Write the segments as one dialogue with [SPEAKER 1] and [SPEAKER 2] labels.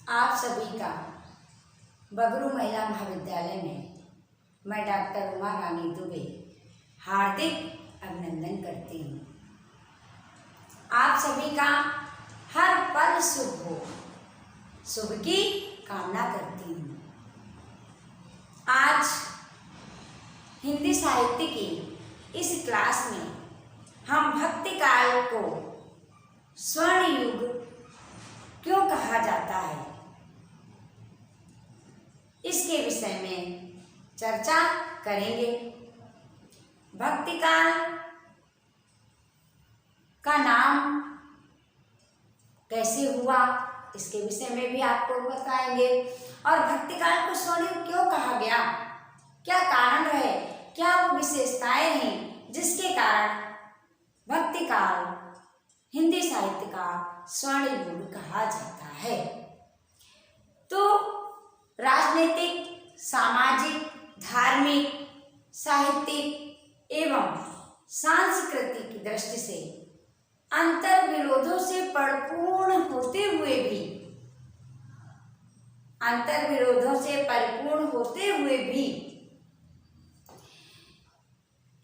[SPEAKER 1] आप सभी का बगरू महिला महाविद्यालय में मैं डॉक्टर उमा रानी दुबे हार्दिक अभिनंदन करती हूँ। आप सभी का हर पल शुभ हो, शुभ की कामना करती हूँ। आज हिंदी साहित्य की इस क्लास में हम भक्ति काल को स्वर्ण युग क्यों कहा जाता है, इसके विषय में चर्चा करेंगे। भक्ति काल का नाम कैसे हुआ, इसके विषय में भी आपको बताएंगे। और भक्ति काल को स्वर्ण युग क्यों कहा गया, क्या कारण रहे, क्या वो विशेषताएं हैं जिसके कारण भक्ति काल हिंदी साहित्य का स्वर्ण युग कहा जाता है। तो राजनीतिक, सामाजिक, धार्मिक, साहित्यिक एवं सांस्कृतिक दृष्टि से अंतर विरोधों से परिपूर्ण होते हुए भी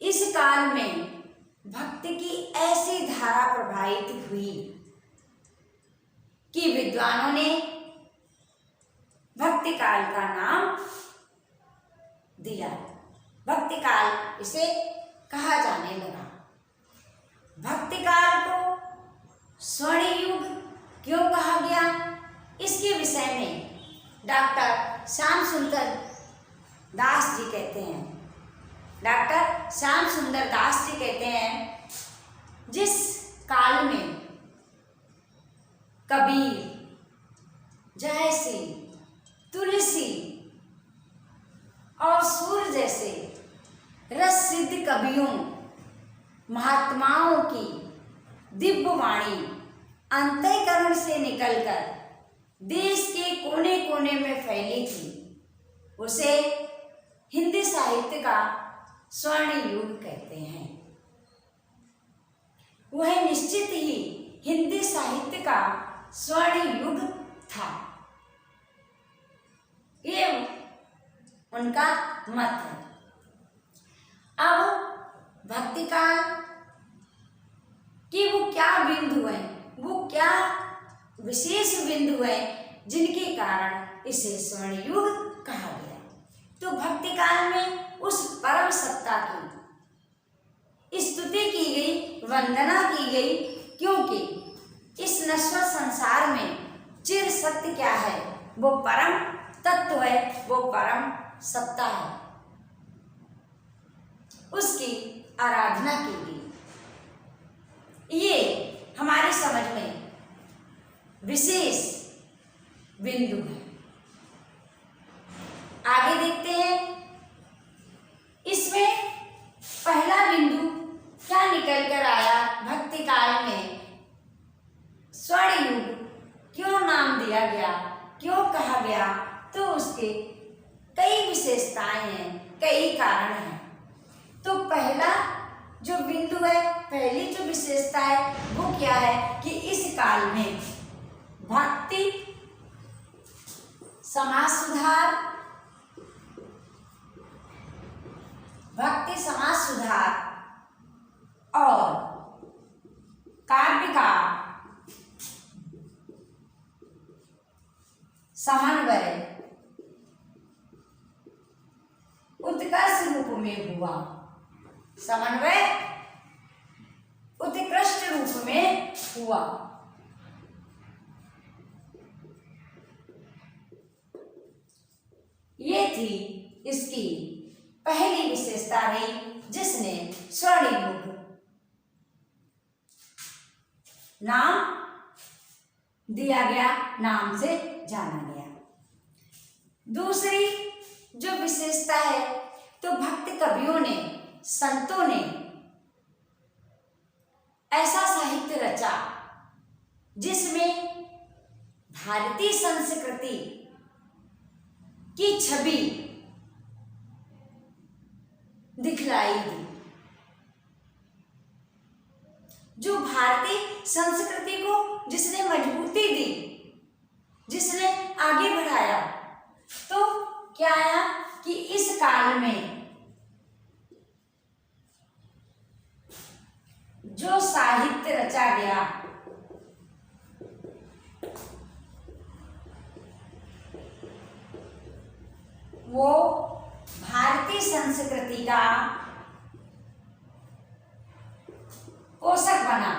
[SPEAKER 1] इस काल में भक्ति की ऐसी धारा प्रवाहित हुई कि विद्वानों ने भक्ति काल का नाम दिया। भक्ति काल इसे कहा जाने लगा। भक्ति काल को स्वर्ण युग क्यों कहा गया, इसके विषय में डॉक्टर श्याम सुंदर दास जी कहते हैं। डॉक्टर श्याम सुंदर दास जी कहते हैं, जिस काल में कबीर, जयसिंह, तुलसी और सूर्य जैसे रस सिद्ध कवियों, महात्माओं की दिव्य वाणी अंतःकरण से निकलकर देश के कोने कोने में फैली थी, उसे हिंदी साहित्य का स्वर्ण युग कहते हैं। वह निश्चित ही हिंदी साहित्य का स्वर्ण युग था, ये उनका मत है। अब भक्ति काल कि वो क्या बिंदु है, वो क्या विशेष बिंदु है जिनके कारण इसे स्वर्ण युग कहा गया। तो भक्ति काल में उस परम सत्ता की स्तुति की गई, वंदना की गई, क्योंकि इस नश्वर संसार में चिर सत्य क्या है, वो परम तत्व है, वो परम सत्ता है, उसकी आराधना की गई। ये हमारी समझ में विशेष बिंदु है। आगे देखते हैं, इसमें पहला बिंदु क्या निकल कर आया, भक्ति काल में स्वर्ण युग क्यों नाम दिया गया, क्यों कहा गया, तो उसके कई विशेषताएं हैं, कई कारण हैं। तो पहला जो बिंदु है, पहली जो विशेषता है वो क्या है कि इस काल में भक्ति, समाज सुधार और काव्य का समन्वय उत्कर्ष रूप में हुआ। समन्वय उत्कृष्ट रूप में हुआ। ये थी इसकी पहली विशेषता रही, जिसने स्वर्ण युग नाम दिया गया, नाम से जाना गया। दूसरी जो विशेषता है, तो भक्त कवियों ने, संतों ने ऐसा साहित्य रचा जिसमें भारतीय संस्कृति की छवि दिखलाई दी। जो भारतीय संस्कृति को जिसने मजबूती दी, जिसने आगे बढ़ाया तो क्या आया कि इस काल में जो साहित्य रचा गया वो भारतीय संस्कृति का पोषक बना।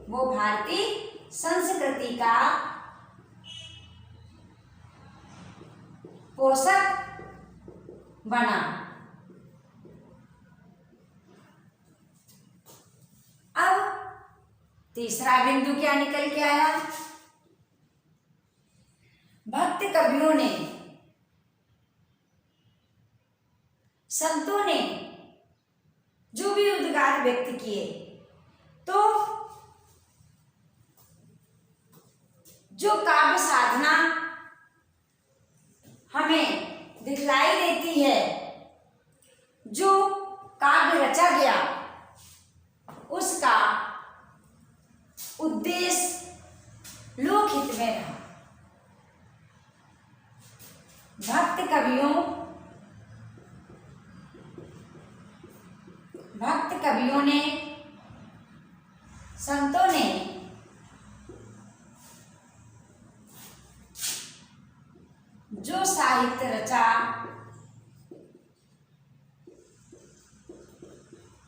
[SPEAKER 1] वो भारतीय संस्कृति का पोषक बना। अब तीसरा बिंदु क्या निकल के आया? भक्त कवियों ने, संतों ने जो भी उद्गार व्यक्त किए तो जो काव्य साधना हमें दिखलाई देती है, जो काव्य रचा गया उसका उद्देश्य लोकहित में रहा। भक्त कवियों ने, संतों ने जो साहित्य रचा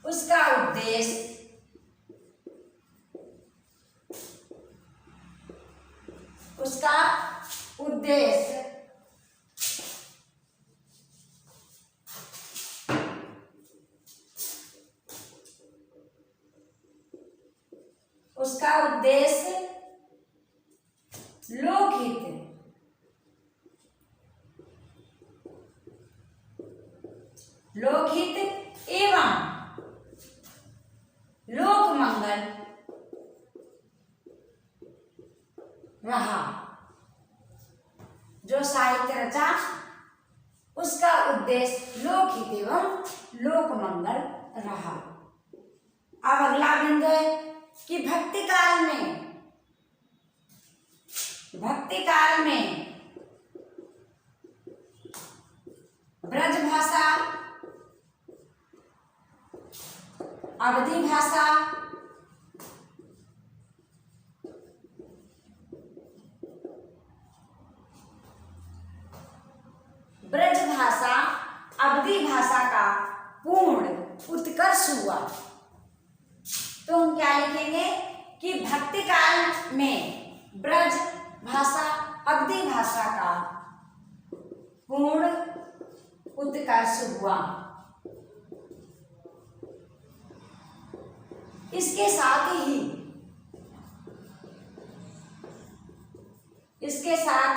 [SPEAKER 1] उसका उद्देश्य लोकहित एवं लोक मंगल रहा। जो साहित्य रचा उसका उद्देश्य लोकहित एवं लोक मंगल रहा। अब अगला बिंदु है कि भक्ति काल में ब्रज भाषा, अवधी भाषा, ब्रज भाषा, अवधी भाषा का पूर्ण उत्कर्ष हुआ। तो हम क्या लिखेंगे कि भक्ति काल में ब्रज भाषा, अवधी भाषा का पूर्ण उत्कर्ष हुआ। इसके साथ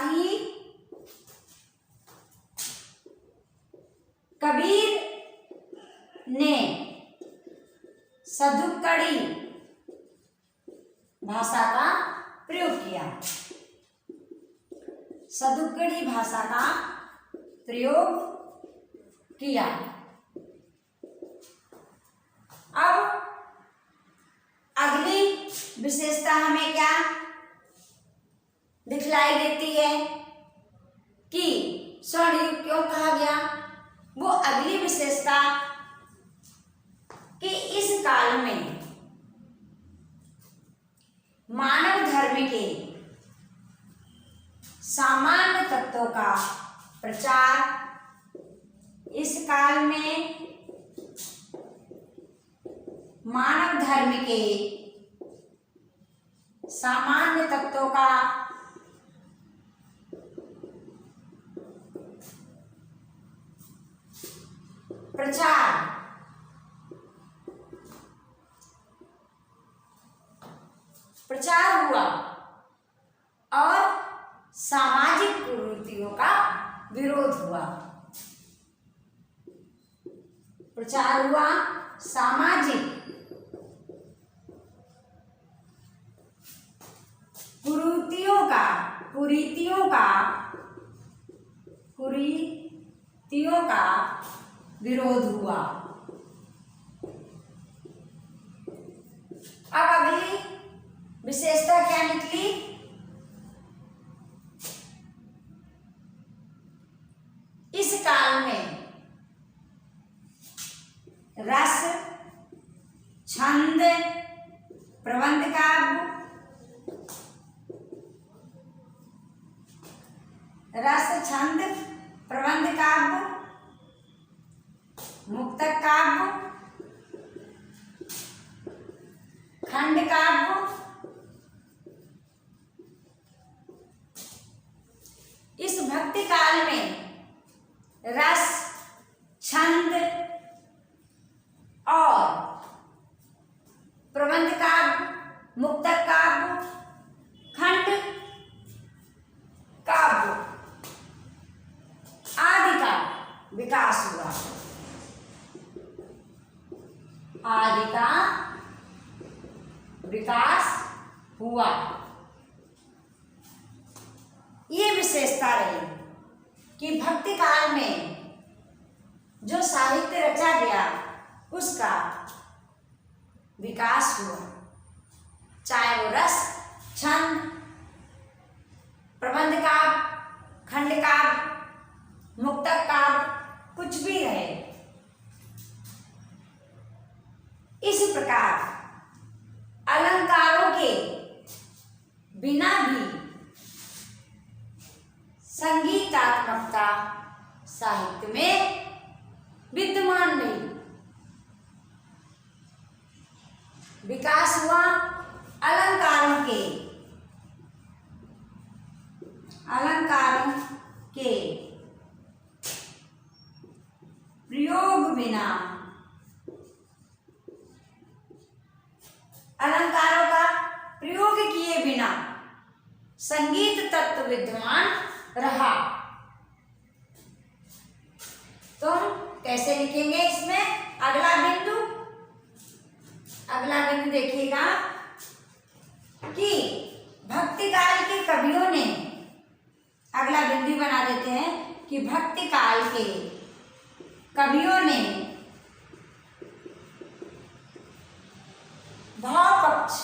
[SPEAKER 1] ही कबीर ने सदुक्कड़ी भाषा का प्रयोग किया। सदुक्कड़ी भाषा का प्रयोग किया। अब अगली विशेषता हमें क्या दिखलाई देती है कि स्वर्ण युग क्यों कहा गया? वो अगली विशेषता कि इस काल में मानव धर्म के सामान्य तत्वों का प्रचार, इस काल में मानव धर्म के सामान्य तत्वों का प्रचार हुआ और सामाजिक कुरीतियों का विरोध हुआ। प्रचार हुआ, सामाजिक कुरीतियों का विरोध हुआ। अब अगली विशेषता क्या निकली छंद प्रबंध काव्य, रस छंद प्रबंध काव्य, मुक्तक काव्य, खंड काव्य, इस भक्ति काल में रस, छंद और प्रबंध काव्य, मुक्तक काव्य, खंड काव्य आदि का विकास हुआ। आदि का विकास हुआ। ये विशेषता रही कि भक्ति काल में जो साहित्य रचा गया उसका विकास हुआ, चाहे वो रस, छंद, प्रबंध काव्य, खंड काव्य, मुक्तक काव्य कुछ भी रहे। इस प्रकार अलंकारों के बिना भी संगीतात्मकता साहित्य में विद्यमान रही। विकास हुआ अलंकारों के प्रयोग बिना, अलंकारों का प्रयोग किए बिना संगीत तत्व विद्यमान रहा। तो हम कैसे लिखेंगे इसमें अगला बिंदु? अगला बिंदु देखिएगा कि भक्ति काल के कवियों ने, अगला बिंदु बना देते हैं कि भक्ति काल के कवियों ने भाव पक्ष,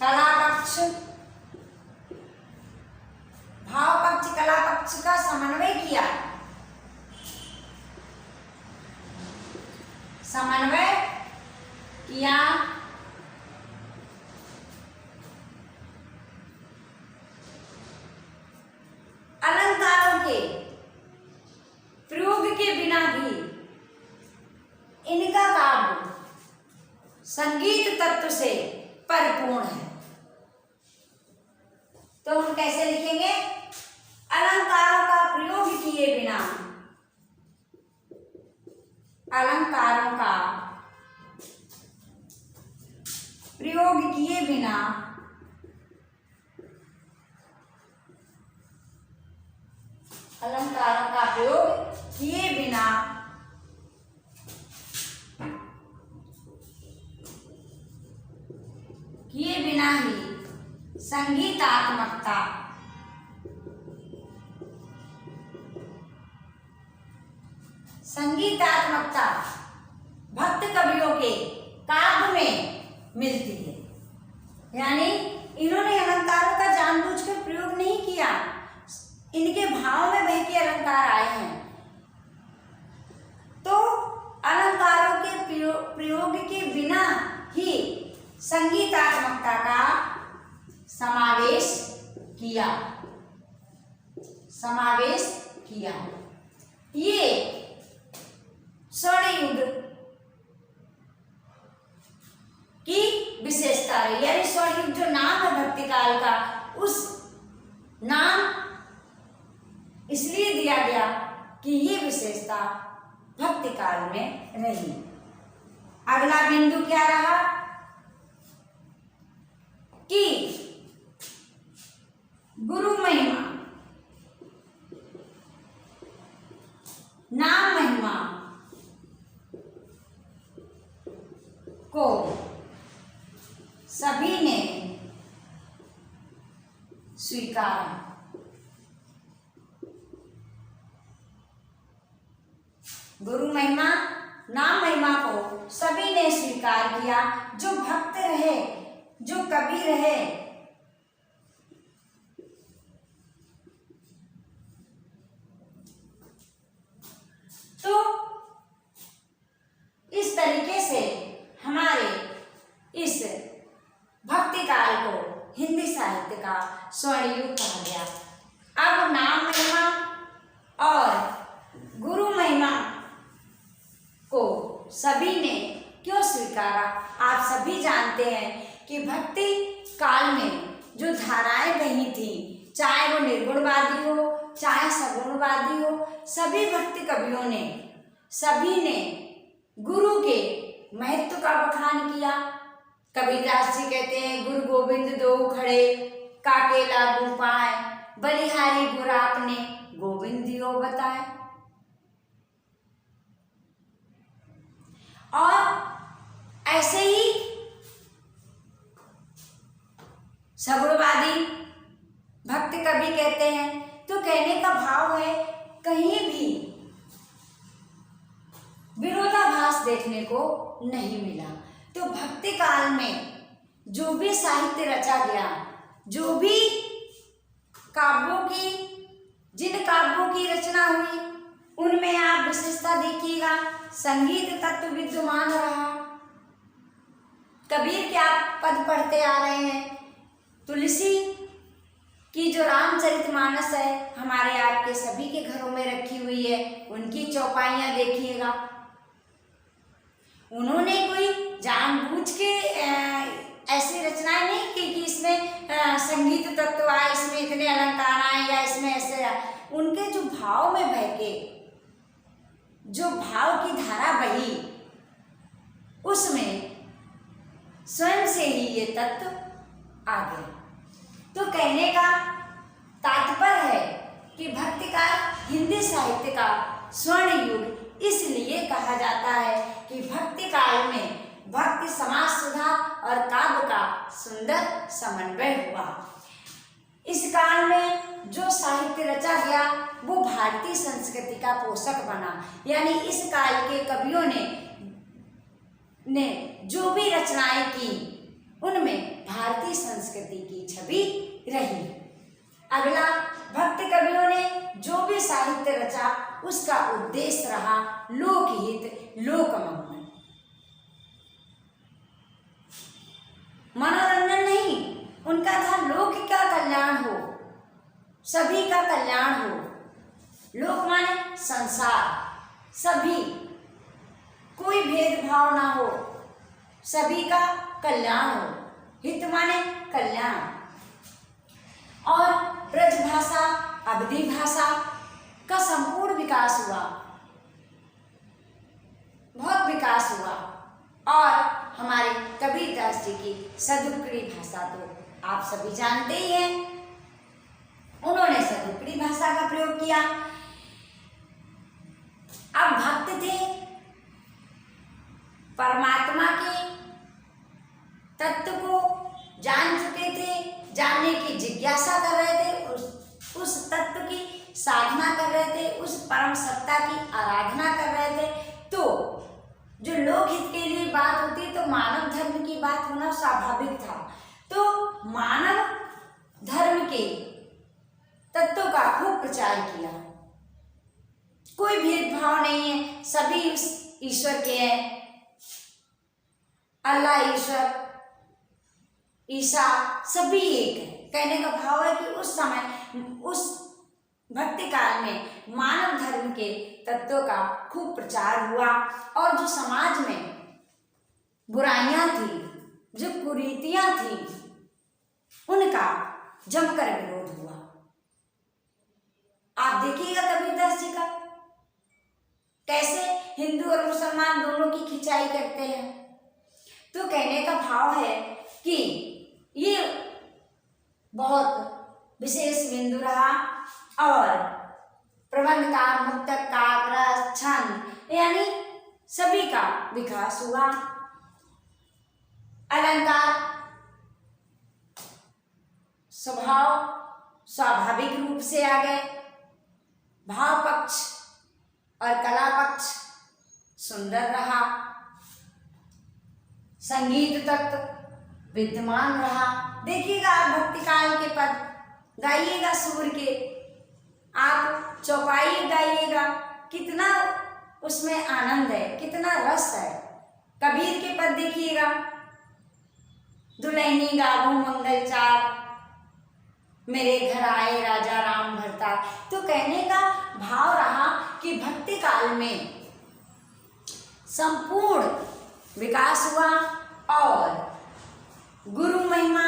[SPEAKER 1] कला पक्ष, भाव पक्ष, कला पक्ष का समन्वय किया। अलंकारों के प्रयोग के बिना भी इनका काव्य संगीत तत्व से परिपूर्ण है। तो हम कैसे लिखेंगे? अलंकारों का प्रयोग किए बिना, अलंकारों का प्रयोग किए बिना अलंकारों का प्रयोग किए बिना ही संगीतात्मकता भक्त कवियों के काव्य में मिलती है। यानी इन्होंने अलंकारों का जानबूझकर प्रयोग नहीं किया, इनके भाव में बह के अलंकार आए हैं। तो अलंकारों के प्रयोग के बिना ही संगीतात्मकता का समावेश किया। ये स्वर्ण युग की विशेषता है। यानी स्वर्ण युग जो नाम है भक्ति काल का, उस नाम इसलिए दिया गया कि ये विशेषता भक्ति काल में रही। अगला बिंदु क्या रहा कि गुरु महिमा, नाम महिमा को सभी ने स्वीकारा। गुरु महिमा, नाम महिमा को सभी ने स्वीकार किया। जो भक्त रहे, जो कवि रहे, तो सभी ने क्यों स्वीकारा? आप सभी जानते हैं कि भक्ति काल में जो धाराएं बही थी, चाहे वो निर्गुणवादी हो चाहे सगुणवादी हो, सभी भक्ति कवियों ने, सभी ने गुरु के महत्व का बखान किया। कबीरदास जी कहते हैं, गुरु गोविंद दो खड़े काके लागू पाए, बलिहारी गुर आपने गोविंद दियो बताए। और ऐसे ही सगुणवादी भक्त कवि कहते हैं, तो कहने का भाव है कहीं भी विरोधाभास देखने को नहीं मिला। तो भक्ति काल में जो भी साहित्य रचा गया, जो भी काव्यों की, जिन काव्यों की रचना हुई, उनमें आप विशेषता देखिएगा, संगीत तत्व विद्यमान रहा। कबीर के आप पद पढ़ते आ रहे हैं, तुलसी की जो रामचरितमानस है हमारे आपके सभी के घरों में रखी हुई है, उनकी चौपाइयाँ देखिएगा। उन्होंने कोई जानबूझ के ऐसी रचनाएं नहीं की कि इसमें संगीत तत्व आए, इसमें इतने अलंकार आए या इसमें ऐसे आए। उनके जो भाव में बह के जो भाव की धारा बही, उसमें स्वयं से ही ये तत्व आ गए। तो कहने का तात्पर्य है कि भक्ति का हिंदी साहित्य का स्वर्ण युग इसलिए कहा जाता है कि भक्ति काल में भक्ति समाज सुधार और काव्य का सुंदर समन्वय हुआ। इस काल में जो साहित्य रचा गया वो भारतीय संस्कृति का पोषक बना, यानी इस काल के कवियों ने जो भी रचनाएं की उनमें भारतीय संस्कृति की छवि रही। अगला, भक्त कवियों ने जो भी साहित्य रचा उसका उद्देश्य रहा लोकहित, लोकमंगल, मनोरंजन नहीं। उनका था लोक का कल्याण हो, सभी का कल्याण हो। लोक माने संसार, सभी, कोई भेदभाव ना हो, सभी का कल्याण हो। हित माने कल्याण। और ब्रज भाषा, अवधी भाषा का संपूर्ण विकास हुआ, बहुत विकास हुआ। और हमारे कबीरदास जी की सदुक्कड़ी भाषा तो आप सभी जानते ही हैं, उन्होंने सदुक्कड़ी भाषा का प्रयोग किया। अब भक्त थे, परमात्मा के तत्व को जान चुके थे, जानने की जिज्ञासा कर रहे थे, उस तत्व की साधना कर रहे थे, उस परम सत्ता की आराधना कर रहे थे। तो जो लोकहित के लिए बात होती तो मानव धर्म की बात होना स्वाभाविक था। तो मानव धर्म के तत्वों का खूब प्रचार किया। कोई भेदभाव नहीं है, सभी उस ईश्वर के हैं। अल्लाह, ईश्वर, ईसा सभी एक है। कहने का भाव है कि उस समय, उस भक्ति काल में मानव धर्म के तत्वों का खूब प्रचार हुआ और जो समाज में बुराइयां थी, जो कुरीतियां थी, उनका जमकर विरोध हुआ। आप देखिएगा कबीरदास जी का कैसे हिंदू और मुसलमान दोनों की खिंचाई करते हैं। तो कहने का भाव है कि ये बहुत विशेष बिंदु रहा। और प्रबंध का, मुक्तक का, रस, छंद यानी सभी का विकास हुआ। अलंकार स्वभाव स्वाभाविक रूप से आ गए। भाव पक्ष और कला पक्ष सुंदर रहा। संगीत तत्व विद्यमान रहा। देखिएगा आप भक्ति काल के पद गाइएगा, सूर के आप चौपाई गाइएगा, कितना उसमें आनंद है, कितना रस है। कबीर के पद देखिएगा, दुल्हनी गावो मंगल चार, मेरे घर आए राजा राम भरता। तो कहने का भाव रहा कि भक्ति काल में संपूर्ण विकास हुआ और गुरु महिमा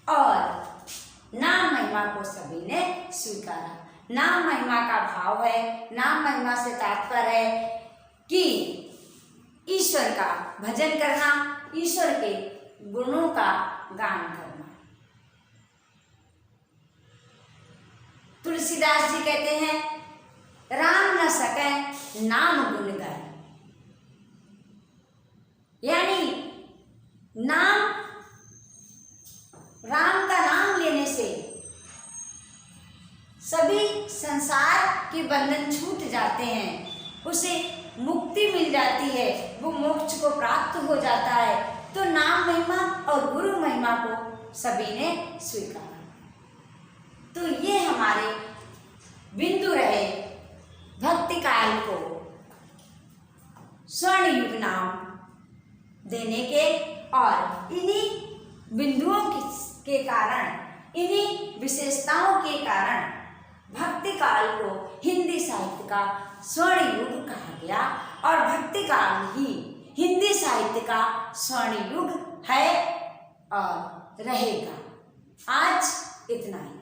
[SPEAKER 1] और नाम महिमा को सभी ने स्वीकारा। नाम महिमा का भाव है, नाम महिमा से तात्पर्य है कि ईश्वर का भजन करना, ईश्वर के गुणों का गान करना। तुलसीदास जी कहते हैं, राम न सके नाम गुण गाय। यानी नाम, राम का नाम लेने से सभी संसार के बंधन छूट जाते हैं, उसे मुक्ति मिल जाती है, वो मोक्ष को प्राप्त हो जाता है। तो नाम महिमा और गुरु महिमा को सभी ने स्वीकारा। तो ये हमारे बिंदु रहे भक्ति काल को स्वर्ण युग नाम देने के, और इन्हीं बिंदुओं के कारण, इन्हीं विशेषताओं के कारण भक्ति काल को हिंदी साहित्य का स्वर्ण युग कहा गया, और भक्ति काल ही हिंदी साहित्य का स्वर्ण युग है और रहेगा। आज इतना ही।